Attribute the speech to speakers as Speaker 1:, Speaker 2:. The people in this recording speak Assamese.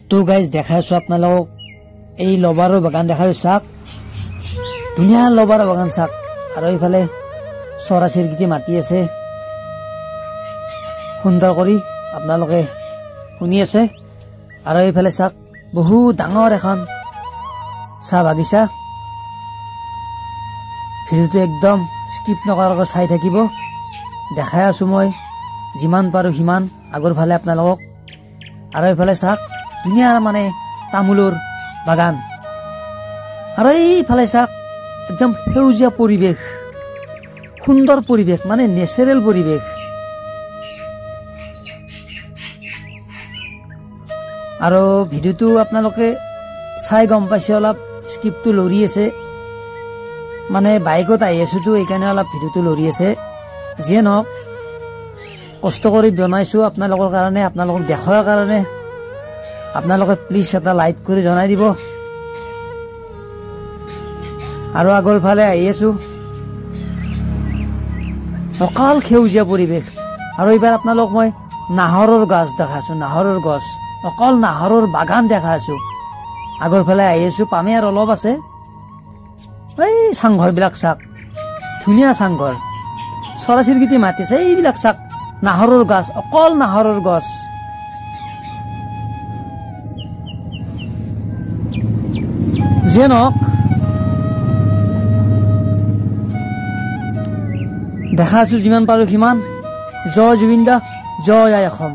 Speaker 1: তো গাইজ দেখাই আছো আপোনালোকক এই লবাৰৰ বাগান দেখাই চাওক ধুনীয়া লবাৰৰ বাগান চাওক আৰু এইফালে চৰা চিৰিকটি মাতি আছে সুন্দৰ কৰি আপোনালোকে শুনি আছে আৰু এইফালে চাওক বহু ডাঙৰ এখন চাহ বাগিচা ভিডিঅ'টো একদম স্কিপ নকৰাকৈ চাই থাকিব দেখাই আছো মই যিমান পাৰো সিমান আগৰ ফালে আপোনালোকক আৰু এইফালে চাওক ধুনীয়া মানে তামোলৰ বাগান আৰু এইফালে চাওক একদম সেউজীয়া পৰিৱেশ সুন্দৰ পৰিৱেশ মানে নেচাৰেল পৰিৱেশ আৰু ভিডিঅ'টো আপোনালোকে চাই গম পাইছে অলপ স্ক্ৰিপ্টটো লৰি আছে মানে বাইকত আহি আছোতো এইকাৰণে অলপ ভিডিঅ'টো লৰি আছে যিয়ে নহওক কষ্ট কৰি বনাইছো আপোনালোকৰ কাৰণে আপোনালোকক দেখুৱাৰ কাৰণে আপোনালোকে প্লিজ এটা লাইক কৰি জনাই দিব আৰু আগৰ ফালে আহি আছো অকাল সেউজীয়া পৰিৱেশ আৰু এইবাৰ আপোনালোক মই নাহৰৰ গছ দেখাইছো নাহৰৰ গছ অকল নাহৰৰ বাগান দেখাইছো আগৰ ফালে আহি আছো পামে আৰু অলপ আছে এই চাংঘৰ বিলাক চাওক ধুনীয়া চাংঘৰ চৰা চিৰিকটি মাতিছে এইবিলাক চাওক নাহৰৰ গছ অকল নাহৰৰ গছ যিয়ে নহওক দেখা আছো যিমান পাৰো সিমান জয় জুবিন দা জয় আই অসম।